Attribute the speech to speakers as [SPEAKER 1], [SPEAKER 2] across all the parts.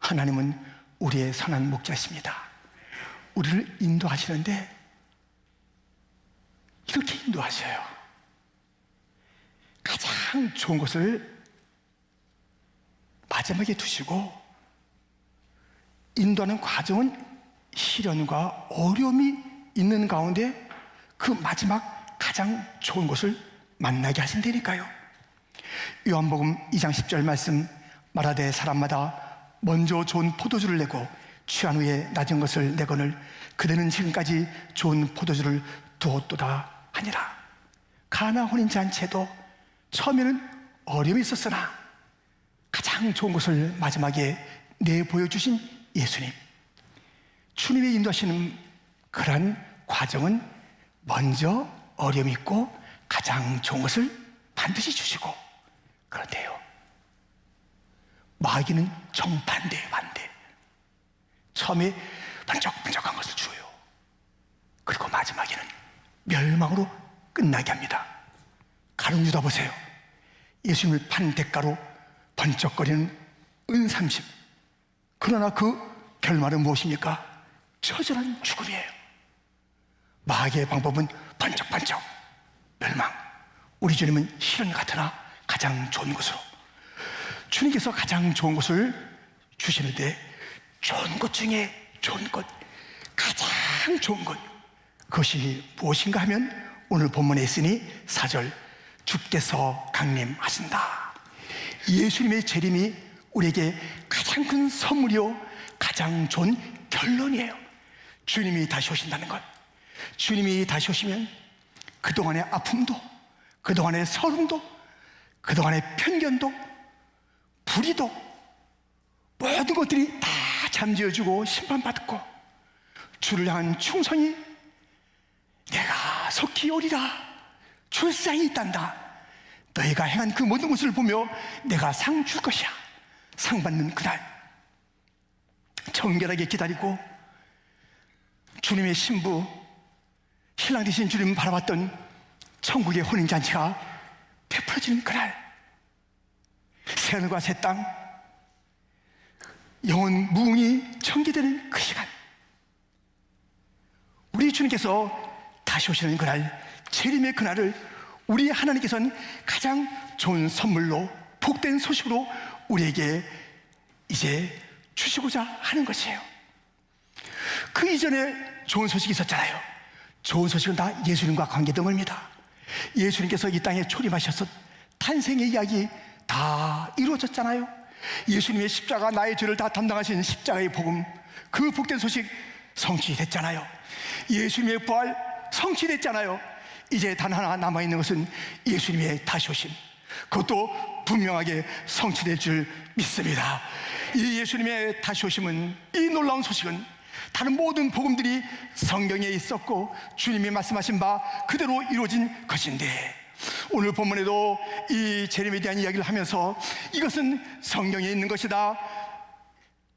[SPEAKER 1] 하나님은 우리의 선한 목자이십니다. 우리를 인도하시는데 이렇게 인도하셔요. 가장 좋은 것을 마지막에 두시고, 인도하는 과정은 시련과 어려움이 있는 가운데 그 마지막 가장 좋은 것을 만나게 하신다니까요. 요한복음 2장 10절 말씀, 말하되 사람마다 먼저 좋은 포도주를 내고 취한 후에 낮은 것을 내거늘 그대는 지금까지 좋은 포도주를 두었도다 하니라. 가나 혼인잔치에도 처음에는 어려움이 있었으나 가장 좋은 것을 마지막에 내보여주신 예수님, 주님이 인도하시는 그러한 과정은 먼저 어려움이 있고 가장 좋은 것을 반드시 주시고, 그런데요, 마귀는 정반대예요. 반대. 처음에 번쩍번쩍한 것을 주어요. 그리고 마지막에는 멸망으로 끝나게 합니다. 가룟 유다 보세요. 예수님을 판 대가로 번쩍거리는 은 30. 그러나 그 결말은 무엇입니까? 처절한 죽음이에요. 마귀의 방법은 번쩍번쩍 멸망. 우리 주님은 실은 같으나 가장 좋은 것으로, 주님께서 가장 좋은 것을 주시는데, 좋은 것 중에 좋은 것, 가장 좋은 것, 그것이 무엇인가 하면 오늘 본문에 있으니 4절, 주께서 강림하신다. 예수님의 재림이 우리에게 가장 큰 선물이요 가장 좋은 결론이에요. 주님이 다시 오신다는 것. 주님이 다시 오시면 그동안의 아픔도, 그동안의 서름도, 그동안의 편견도, 불의도, 모든 것들이 다 잠재워주고 심판받고, 주를 향한 충성이 내가 속히 오리라, 출상이 있단다, 너희가 행한 그 모든 것을 보며 내가 상 줄 것이야. 상 받는 그날 정결하게 기다리고 주님의 신부, 신랑 되신 주님 바라봤던 천국의 혼인잔치가 베풀어지는 그날, 새하늘과 새 땅, 영원 무궁이 청기되는 그 시간, 우리 주님께서 다시 오시는 그날, 재림의 그날을 우리 하나님께서는 가장 좋은 선물로, 복된 소식으로 우리에게 이제 주시고자 하는 것이에요. 그 이전에 좋은 소식이 있었잖아요. 좋은 소식은 다 예수님과 관계등입니다. 예수님께서 이 땅에 초림하셔서 탄생의 이야기 다 이루어졌잖아요. 예수님의 십자가, 나의 죄를 다 담당하신 십자가의 복음, 그 복된 소식 성취됐잖아요. 예수님의 부활 성취됐잖아요. 이제 단 하나 남아있는 것은 예수님의 다시 오심, 그것도 분명하게 성취될 줄 믿습니다. 이 예수님의 다시 오심은, 이 놀라운 소식은 다른 모든 복음들이 성경에 있었고 주님이 말씀하신 바 그대로 이루어진 것인데, 오늘 본문에도 이 재림에 대한 이야기를 하면서 이것은 성경에 있는 것이다,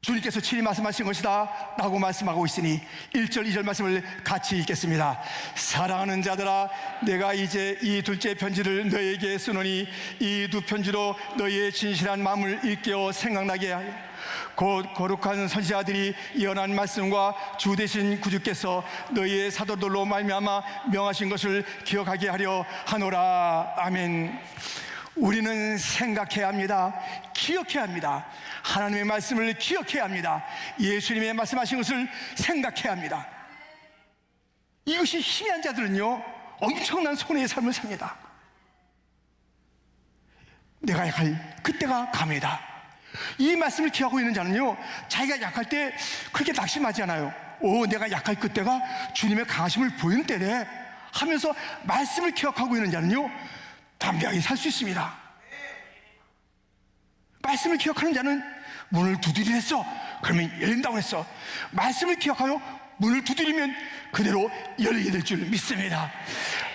[SPEAKER 1] 주님께서 친히 말씀하신 것이다 라고 말씀하고 있으니 1절 2절 말씀을 같이 읽겠습니다. 사랑하는 자들아, 내가 이제 이 둘째 편지를 너희에게 쓰노니 이 두 편지로 너희의 진실한 마음을 일깨워 생각나게 하여 곧 거룩한 선지자들이 예언한 말씀과 주 되신 구주께서 너희의 사도들로 말미암아 명하신 것을 기억하게 하려 하노라. 아멘. 우리는 생각해야 합니다. 기억해야 합니다. 하나님의 말씀을 기억해야 합니다. 예수님의 말씀하신 것을 생각해야 합니다. 이것이 희미한 자들은요, 엄청난 손해의 삶을 삽니다. 내가 약할 그때가 감이다. 이 말씀을 기억하고 있는 자는요, 자기가 약할 때 그렇게 낙심하지 않아요. 내가 약할 그때가 주님의 강하심을 보이는 때래 하면서 말씀을 기억하고 있는 자는요, 담대하게 살 수 있습니다. 말씀을 기억하는 자는 문을 두드리려 했어, 그러면 열린다고 했어. 말씀을 기억하여 문을 두드리면 그대로 열리게 될 줄 믿습니다.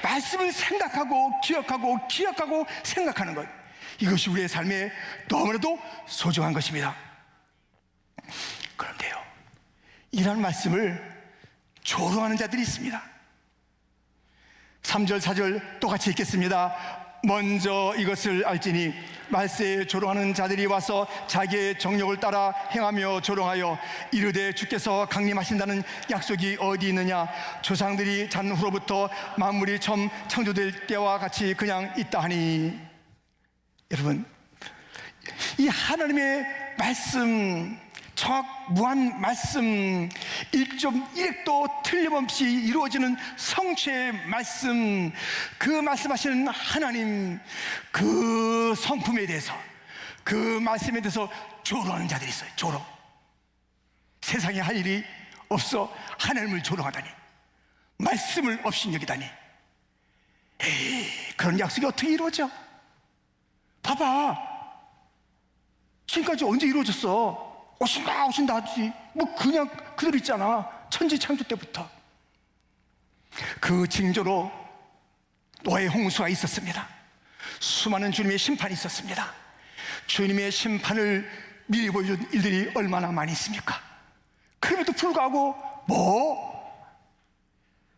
[SPEAKER 1] 말씀을 생각하고 기억하고 생각하는 것, 이것이 우리의 삶에 너무나도 소중한 것입니다. 그런데요, 이런 말씀을 조롱하는 자들이 있습니다. 3절 4절 똑같이 읽겠습니다. 먼저 이것을 알지니 말세에 조롱하는 자들이 와서 자기의 정욕을 따라 행하며 조롱하여 이르되 주께서 강림하신다는 약속이 어디 있느냐. 조상들이 잔 후로부터 만물이 처음 창조될 때와 같이 그냥 있다 하니. 여러분, 이 하나님의 말씀, 정확무한 말씀, 1.1획도 틀림없이 이루어지는 성취의 말씀, 그 말씀하시는 하나님, 그 성품에 대해서, 그 말씀에 대해서 조롱하는 자들이 있어요. 조롱. 세상에 할 일이 없어 하나님을 조롱하다니, 말씀을 없이 여기다니. 에이, 그런 약속이 어떻게 이루어져? 봐봐, 지금까지 언제 이루어졌어? 오신다 하지. 뭐 그냥 그대로 있잖아. 천지 창조 때부터. 그 징조로 노아의 홍수가 있었습니다. 수많은 주님의 심판이 있었습니다. 주님의 심판을 미리 보여준 일들이 얼마나 많이 있습니까? 그럼에도 불구하고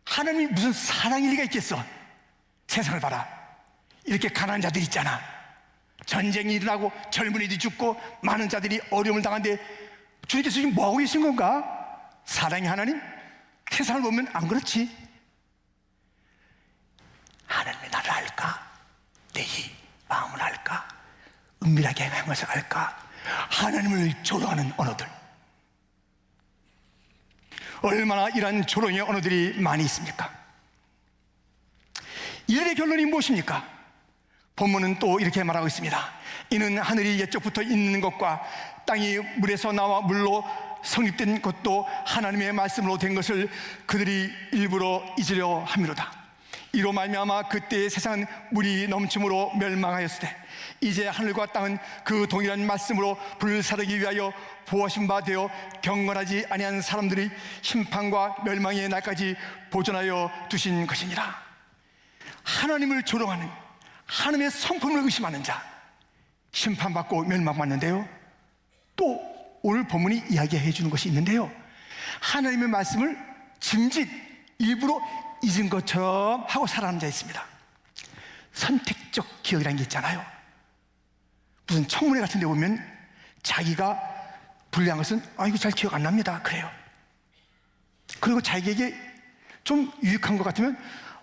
[SPEAKER 1] 하나님이 무슨 사랑일 리가 있겠어? 세상을 봐라. 이렇게 가난한 자들이 있잖아. 전쟁이 일어나고 젊은이들이 죽고 많은 자들이 어려움을 당하는데 주님께서 지금 뭐하고 계신 건가? 사랑의 하나님? 세상을 보면 안 그렇지. 하나님이 나를 알까? 내 이 마음을 알까? 은밀하게 행하면서 알까? 하나님을 조롱하는 언어들, 얼마나 이런 조롱의 언어들이 많이 있습니까? 이들의 결론이 무엇입니까? 본문은 또 이렇게 말하고 있습니다. 이는 하늘이 옛적부터 있는 것과 땅이 물에서 나와 물로 성립된 것도 하나님의 말씀으로 된 것을 그들이 일부러 잊으려 함이로다. 이로 말미암아 그때의 세상은 물이 넘침으로 멸망하였으되 이제 하늘과 땅은 그 동일한 말씀으로 불사르기 위하여 보호하신 바 되어 경건하지 아니한 사람들이 심판과 멸망의 날까지 보존하여 두신 것이니라. 하나님을 조롱하는, 하나님의 성품을 의심하는 자, 심판받고 멸망받는데요. 또 오늘 본문이 이야기해 주는 것이 있는데요, 하나님의 말씀을 짐짓 일부러 잊은 것처럼 하고 살아가는 자 있습니다. 선택적 기억이라는 게 있잖아요. 무슨 청문회 같은 데 보면 자기가 불리한 것은 이거 잘 기억 안 납니다, 그래요. 그리고 자기에게 좀 유익한 것 같으면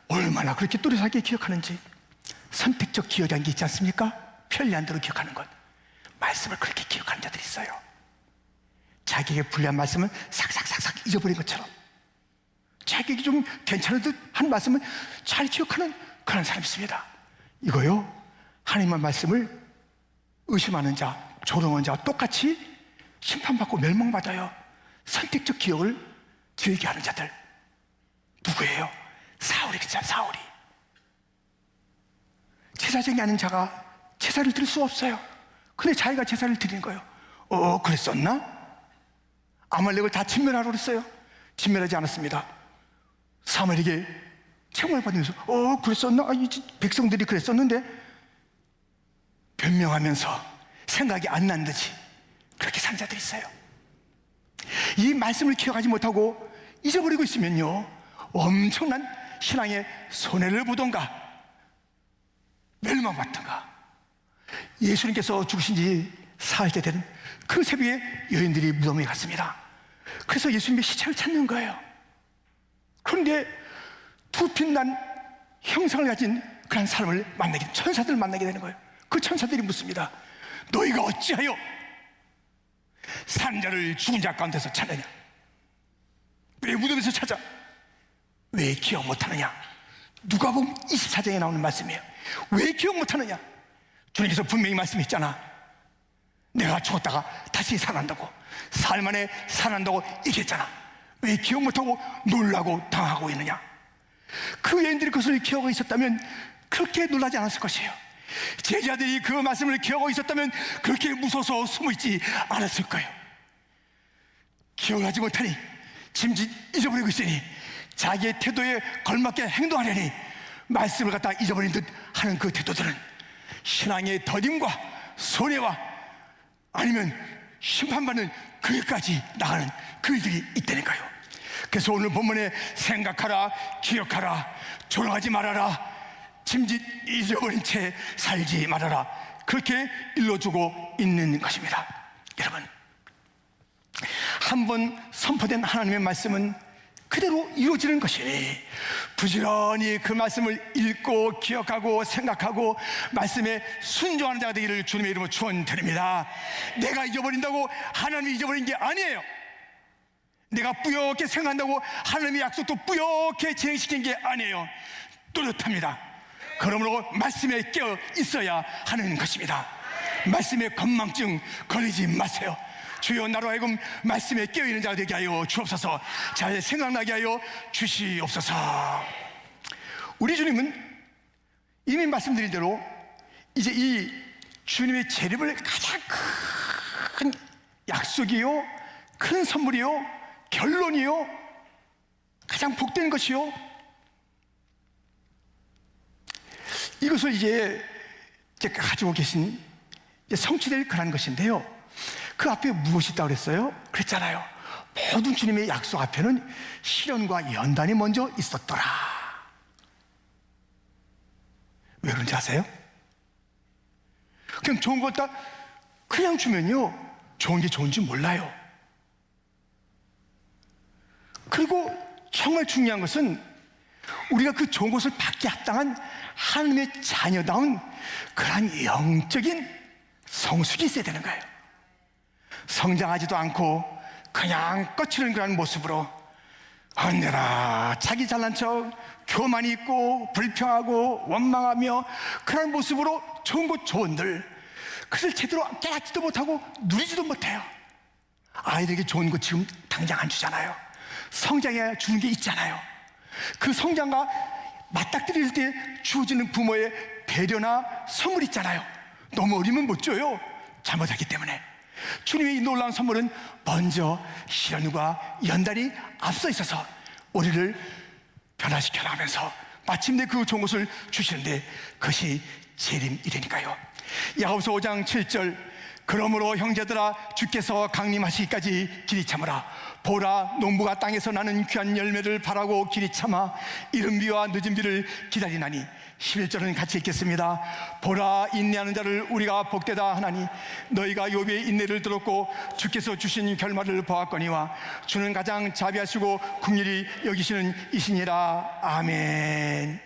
[SPEAKER 1] 얼마나 그렇게 또렷하게 기억하는지. 선택적 기억이라는 게 있지 않습니까? 편리한 대로 기억하는 것. 말씀을 그렇게 기억하는 자들이 있어요. 자기에게 불리한 말씀은 싹싹싹싹 잊어버린 것처럼, 자기에게 좀 괜찮은 듯 한 말씀은 잘 기억하는 그런 사람이 있습니다. 이거요, 하나님의 말씀을 의심하는 자, 조롱하는 자와 똑같이 심판받고 멸망받아요. 선택적 기억을 들게 하는 자들 누구예요? 사울이 그렇잖아요. 사울이 제사장이 아닌 자가 제사를 드릴 수 없어요. 근데 자기가 제사를 드리는 거예요. 그랬었나? 아말렉을 다 진멸하라고 그랬어요. 진멸하지 않았습니다. 사무엘에게 책망을 받으면서 그랬었나? 이 백성들이 그랬었는데, 변명하면서 생각이 안 난 듯이 그렇게 산 자들이 있어요. 이 말씀을 기억하지 못하고 잊어버리고 있으면요, 엄청난 신앙의 손해를 보던가 멸망받던가. 예수님께서 죽으신 지 사흘째 된 그 새벽에 여인들이 무덤에 갔습니다. 그래서 예수님의 시체를 찾는 거예요. 그런데 두 빛난 형상을 가진 그런 사람을 천사들을 만나게 되는 거예요. 그 천사들이 묻습니다. 너희가 어찌하여 사는 자를 죽은 자 가운데서 찾느냐? 왜 무덤에서 찾아? 왜 기억 못하느냐? 누가복음 24장에 나오는 말씀이에요. 왜 기억 못하느냐? 주님께서 분명히 말씀했잖아. 내가 죽었다가 다시 살아난다고, 사흘 만에 살아난다고 얘기했잖아. 왜 기억 못하고 놀라고 당하고 있느냐? 그 여인들이 그것을 기억하고 있었다면 그렇게 놀라지 않았을 것이에요. 제자들이 그 말씀을 기억하고 있었다면 그렇게 무서워서 숨어있지 않았을 거예요. 기억하지 못하니 짐짓 잊어버리고 있으니 자기의 태도에 걸맞게 행동하려니 말씀을 갖다 잊어버린 듯 하는 그 태도들은 신앙의 더딤과 손해와 아니면 심판받는 그에까지 나가는 그 일들이 있다니까요. 그래서 오늘 본문에 생각하라, 기억하라, 조롱하지 말아라, 짐짓 잊어버린 채 살지 말아라. 그렇게 일러주고 있는 것입니다. 여러분, 한번 선포된 하나님의 말씀은 그대로 이루어지는 것이니 부지런히 그 말씀을 읽고 기억하고 생각하고 말씀에 순종하는 자가 되기를 주님의 이름으로 축원드립니다. 내가 잊어버린다고 하나님이 잊어버린 게 아니에요. 내가 뿌옇게 생각한다고 하나님의 약속도 뿌옇게 진행시킨 게 아니에요. 뚜렷합니다. 그러므로 말씀에 깨어 있어야 하는 것입니다. 말씀에 건망증 걸리지 마세요. 주여, 나로 하여금 말씀에 깨어있는 자가 되게 하여 주옵소서. 잘 생각나게 하여 주시옵소서. 우리 주님은 이미 말씀드린 대로 이제 이 주님의 재림을 가장 큰 약속이요, 큰 선물이요, 결론이요, 가장 복된 것이요, 이것을 이제 가지고 계신 성취될 그런 것인데요, 그 앞에 무엇이 있다고 그랬어요? 그랬잖아요. 모든 주님의 약속 앞에는 시련과 연단이 먼저 있었더라. 왜 그런지 아세요? 그냥 좋은 것 다 그냥 주면요, 좋은 게 좋은지 몰라요. 그리고 정말 중요한 것은 우리가 그 좋은 것을 받기 합당한 하나님의 자녀다운 그러한 영적인 성숙이 있어야 되는 거예요. 성장하지도 않고 그냥 꺼치는 그런 모습으로 언제나 자기 잘난 척, 교만 있고 불평하고 원망하며 그런 모습으로 좋은 것 좋은들 그것을 제대로 깨닫지도 못하고 누리지도 못해요. 아이들에게 좋은 것 지금 당장 안 주잖아요. 성장해야 주는 게 있잖아요. 그 성장과 맞닥뜨릴 때 주어지는 부모의 배려나 선물 있잖아요. 너무 어리면 못 줘요. 잘못하기 때문에. 주님의 이 놀라운 선물은 먼저 시련과 연단이 앞서 있어서 우리를 변화시켜 나가면서 마침내 그 좋은 것을 주시는데 그것이 재림이라니까요. 야고보서 5장 7절, 그러므로 형제들아 주께서 강림하시기까지 길이 참으라. 보라, 농부가 땅에서 나는 귀한 열매를 바라고 길이 참아 이른 비와 늦은 비를 기다리나니. 11절은 같이 읽겠습니다. 보라, 인내하는 자를 우리가 복되다 하나니 너희가 욥의 인내를 들었고 주께서 주신 결말을 보았거니와 주는 가장 자비하시고 긍휼히 여기시는 이시니라. 아멘.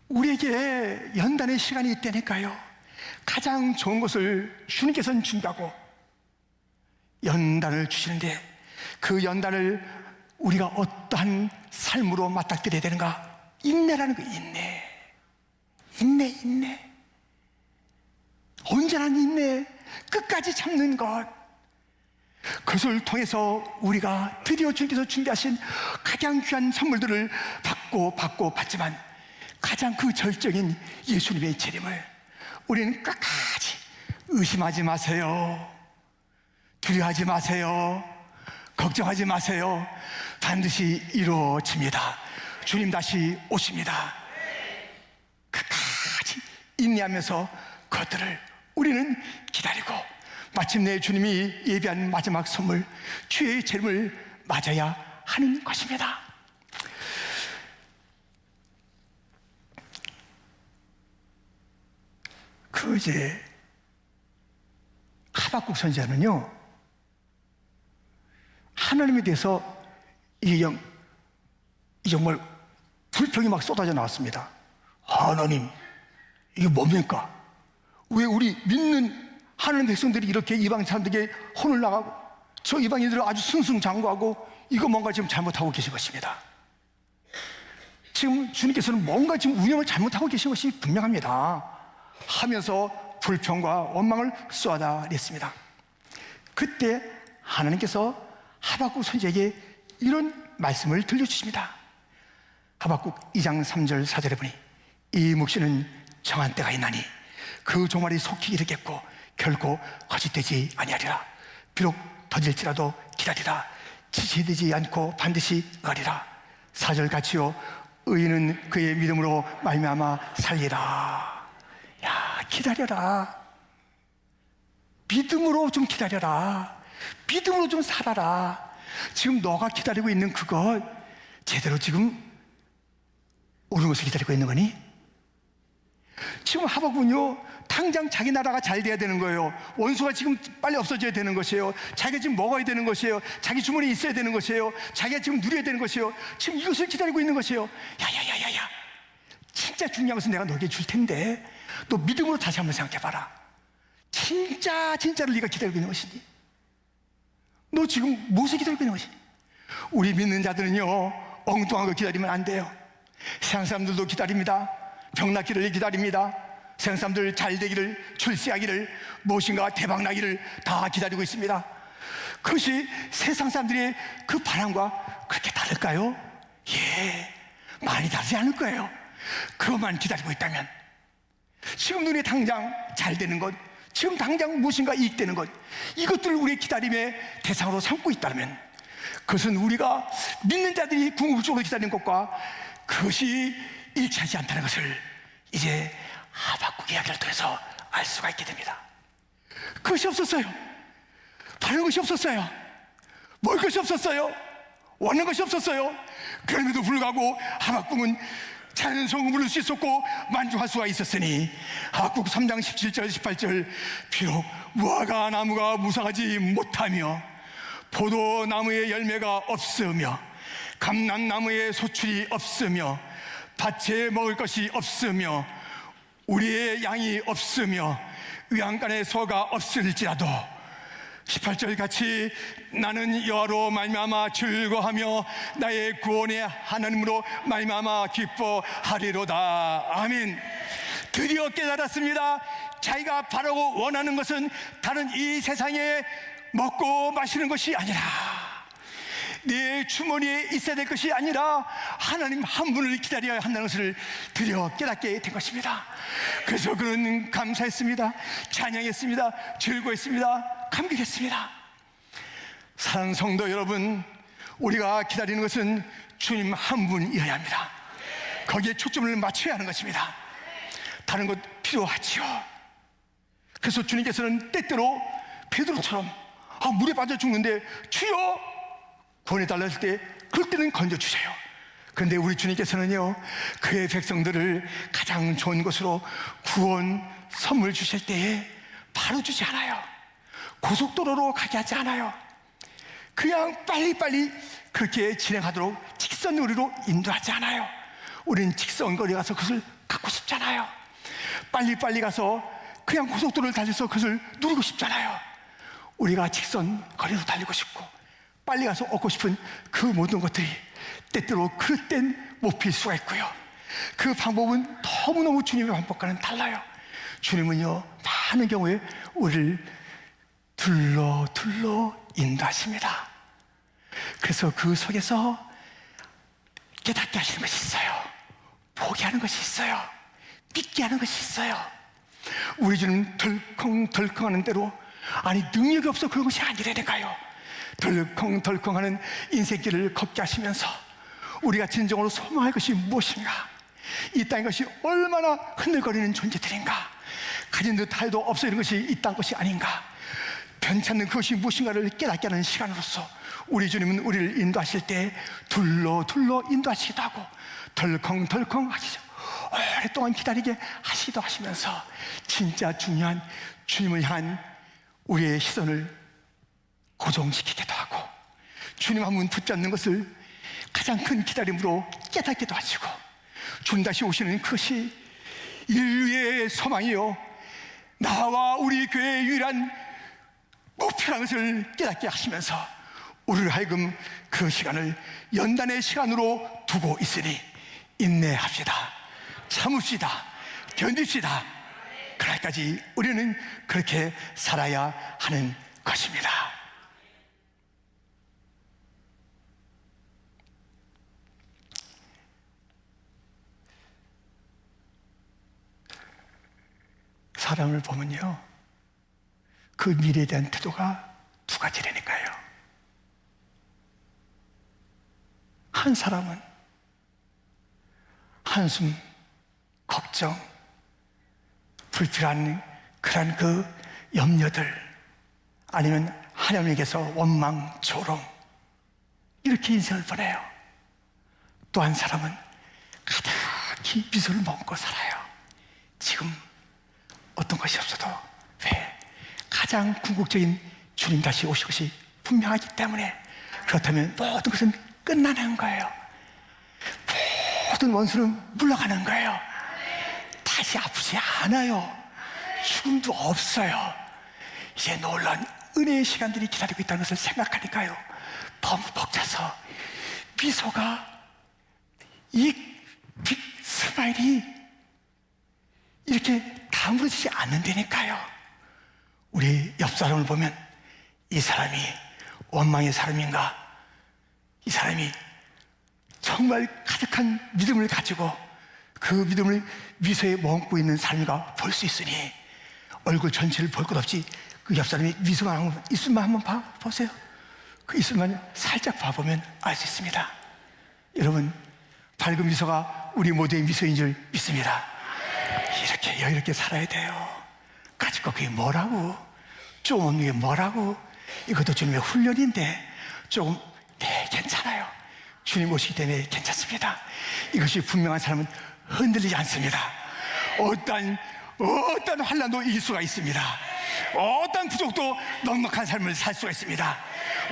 [SPEAKER 1] 우리에게 연단의 시간이 있다니까요. 가장 좋은 것을 주님께서는 준다고 연단을 주시는데 그 연단을 우리가 어떠한 삶으로 맞닥뜨려야 되는가? 인내라는 거. 인내. 언제나 인내, 끝까지 참는 것. 그것을 통해서 우리가 드디어 주님께서 준비하신 가장 귀한 선물들을 받지만 가장 그 절정인 예수님의 재림을 우리는 끝까지 의심하지 마세요. 두려워하지 마세요. 걱정하지 마세요. 반드시 이루어집니다. 주님 다시 오십니다. 끝까지 인내하면서 그것들을 우리는 기다리고 마침내 주님이 예비한 마지막 선물, 주의 재림을 맞아야 하는 것입니다. 이제 하박국 선지자는요, 하나님에 대해서 이게 정말 불평이 막 쏟아져 나왔습니다. 하나님, 이게 뭡니까? 왜 우리 믿는 하나님 백성들이 이렇게 이방 사람들에게 혼을 나가고 저 이방인들을 아주 승승장구하고 이거 뭔가 지금 잘못하고 계신 것입니다. 지금 주님께서는 뭔가 지금 운영을 잘못하고 계신 것이 분명합니다 하면서 불평과 원망을 쏟아냈습니다. 그때 하나님께서 하박국 선지자에게 이런 말씀을 들려주십니다. 하박국 2장 3절 4절에 보니 이 묵시는 정한 때가 있나니 그 종말이 속히 이르겠고 결코 거짓되지 아니하리라. 비록 더딜지라도 기다리라. 지체되지 않고 반드시 응하리라. 4절 같이요, 의인은 그의 믿음으로 말미암아 살리라. 야, 기다려라. 믿음으로 좀 기다려라. 믿음으로 좀 살아라. 지금 너가 기다리고 있는 그것 제대로 지금 옳은 것을 기다리고 있는 거니? 지금 하박국은요, 당장 자기 나라가 잘 돼야 되는 거예요. 원수가 지금 빨리 없어져야 되는 것이에요. 자기가 지금 먹어야 되는 것이에요. 자기 주머니에 있어야 되는 것이에요. 자기가 지금 누려야 되는 것이에요. 지금 이것을 기다리고 있는 것이에요. 야야야야야, 진짜 중요한 것은 내가 너에게 줄 텐데 너 믿음으로 다시 한번 생각해봐라. 진짜를 네가 기다리고 있는 것이니? 너 지금 무엇을 기다리고 있는 것이니? 우리 믿는 자들은요, 엉뚱한 거 기다리면 안 돼요. 세상 사람들도 기다립니다. 병 낫기를 기다립니다. 세상 사람들 잘 되기를, 출세하기를, 무엇인가 대박 나기를 다 기다리고 있습니다. 그것이 세상 사람들의 그 바람과 그렇게 다를까요? 예, 많이 다르지 않을 거예요. 그것만 기다리고 있다면, 지금 눈에 당장 잘 되는 것, 지금 당장 무엇인가 이익되는 것, 이것들을 우리의 기다림의 대상으로 삼고 있다면, 그것은 우리가 믿는 자들이 궁극적으로 기다리는 것과 그것이 일치하지 않다는 것을 이제 하박국 이야기를 통해서 알 수가 있게 됩니다. 그것이 없었어요. 바른 것이 없었어요. 먹을 것이 없었어요. 원하는 것이 없었어요. 그럼에도 불구하고 하박국은 찬송을 부를 수 있었고 만족할 수가 있었으니, 하박국 3장 17절 18절, 비록 무화과 나무가 무성하지 못하며 포도나무에 열매가 없으며 감람나무에 소출이 없으며 밭에 먹을 것이 없으며 우리의 양이 없으며 외양간에 소가 없을지라도 18절 같이 나는 여호와로 말미암아 즐거하며 나의 구원의 하나님으로 말미암아 기뻐하리로다. 아멘. 드디어 깨달았습니다. 자기가 바라고 원하는 것은 다른 이 세상에 먹고 마시는 것이 아니라, 내 주머니에 있어야 될 것이 아니라 하나님 한 분을 기다려야 한다는 것을 드디어 깨닫게 된 것입니다. 그래서 그는 감사했습니다. 찬양했습니다. 즐거웠습니다. 감격했습니다. 사랑하는 성도 여러분, 우리가 기다리는 것은 주님 한 분이어야 합니다. 거기에 초점을 맞춰야 하는 것입니다. 다른 것 필요하지요. 그래서 주님께서는 때때로 베드로처럼 물에 빠져 죽는데 주여 구원해달라 할 때, 그럴 때는 건져주세요. 그런데 우리 주님께서는요, 그의 백성들을 가장 좋은 것으로 구원 선물 주실 때에 바로 주지 않아요. 고속도로로 가게 하지 않아요. 그냥 빨리빨리 그렇게 진행하도록 직선거리로 인도하지 않아요. 우리는 직선거리 가서 그것을 갖고 싶잖아요. 빨리빨리 가서 그냥 고속도로를 달려서 그것을 누리고 싶잖아요. 우리가 직선거리로 달리고 싶고 빨리 가서 얻고 싶은 그 모든 것들이 때때로 그릇된 못 필 수가 있고요. 그 방법은 너무너무 주님의 방법과는 달라요. 주님은요, 많은 경우에 우리를 둘러 인도하십니다. 그래서 그 속에서 깨닫게 하시는 것이 있어요. 포기하는 것이 있어요. 믿게 하는 것이 있어요. 우리 주님 덜컹덜컹하는 대로, 아니 능력이 없어 그런 것이 아니라니까요. 덜컹덜컹하는 인생길을 걷게 하시면서 우리가 진정으로 소망할 것이 무엇인가, 이 땅의 것이 얼마나 흔들거리는 존재들인가, 가진 듯 할도 없어지는 것이 이 땅 것이 아닌가, 변찮는 그것이 무엇인가를 깨닫게 하는 시간으로서 우리 주님은 우리를 인도하실 때 둘러 인도하시기도 하고 덜컹덜컹 하시죠. 오랫동안 기다리게 하시기도 하시면서 진짜 중요한 주님을 향한 우리의 시선을 고정시키기도 하고, 주님 한 분 붙잡는 것을 가장 큰 기다림으로 깨닫기도 하시고, 주님 다시 오시는 그것이 인류의 소망이요, 나와 우리 교회의 유일한 목표라는 것을 깨닫게 하시면서 우리를 하여금 그 시간을 연단의 시간으로 두고 있으니 인내합시다. 참읍시다. 견딥시다. 그날까지 우리는 그렇게 살아야 하는 것입니다. 사람을 보면요, 그 미래에 대한 태도가 두 가지라니까요. 한 사람은 한숨, 걱정, 불필요한 그런 그 염려들, 아니면 하나님에게서 원망, 조롱, 이렇게 인생을 보내요. 또 한 사람은 이 미소를 머금고 살아요. 지금 어떤 것이 없어도. 왜? 가장 궁극적인 주님 다시 오실 것이 분명하기 때문에. 그렇다면 모든 것은 끝나는 거예요. 모든 원수는 물러가는 거예요. 다시 아프지 않아요. 죽음도 없어요. 이제 놀라운 은혜의 시간들이 기다리고 있다는 것을 생각하니까요, 너무 벅차서 미소가, 이 빅 스마일이 이렇게 다물어지지 않는다니까요. 우리 옆 사람을 보면 이 사람이 원망의 사람인가, 이 사람이 정말 가득한 믿음을 가지고 그 믿음을 미소에 머금고 있는 사람인가 볼 수 있으니, 얼굴 전체를 볼 것 없이 그 옆 사람이 미소만 한번, 입술만 한번 보세요. 그 입술만 살짝 봐보면 알 수 있습니다. 여러분, 밝은 미소가 우리 모두의 미소인 줄 믿습니다. 이렇게 여유롭게 살아야 돼요. 가지고 그게 뭐라고, 좀 없는 게 뭐라고. 이것도 주님의 훈련인데 조금, 네, 괜찮아요. 주님 오시기 때문에 괜찮습니다. 이것이 분명한 사람은 흔들리지 않습니다. 어떤 환난도 이길 수가 있습니다. 어떤 부족도 넉넉한 삶을 살 수가 있습니다.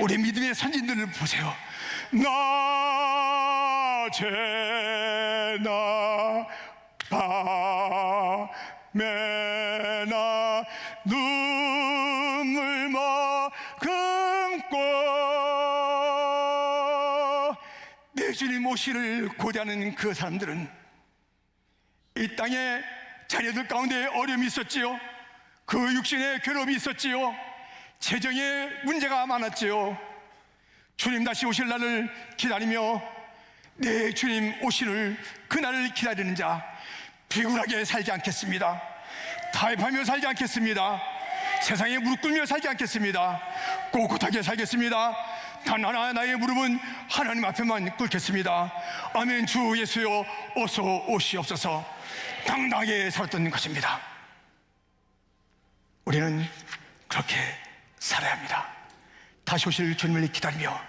[SPEAKER 1] 우리 믿음의 선진들을 보세요. 낮에나 밤에나 눈물 머금고 내 주님 오시를 고대하는 그 사람들은 이 땅에 자녀들 가운데 어려움이 있었지요. 그 육신의 괴로움이 있었지요. 재정의 문제가 많았지요. 주님 다시 오실 날을 기다리며 내 주님 오시를 그날을 기다리는 자, 비굴하게 살지 않겠습니다. 타협하며 살지 않겠습니다. 세상에 무릎 꿇며 살지 않겠습니다. 꼿꼿하게 살겠습니다. 단 하나 나의 무릎은 하나님 앞에만 꿇겠습니다. 아멘. 주 예수여 어서 오시옵소서. 당당하게 살았던 것입니다. 우리는 그렇게 살아야 합니다. 다시 오실 주님을 기다리며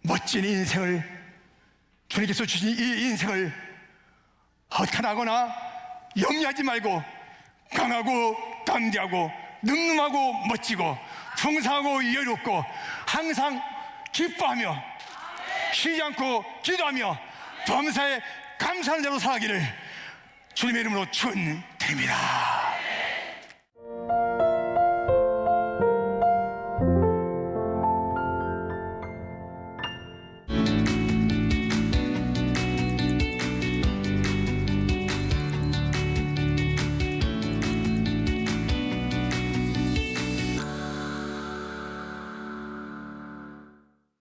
[SPEAKER 1] 멋진 인생을, 주님께서 주신 이 인생을 허탄하거나 영리하지 말고 강하고 담대하고 늠름하고 멋지고 풍성하고 여유롭고 항상 기뻐하며 쉬지 않고 기도하며 범사에 감사하는 자로 살아가기를 주님의 이름으로 축원드립니다.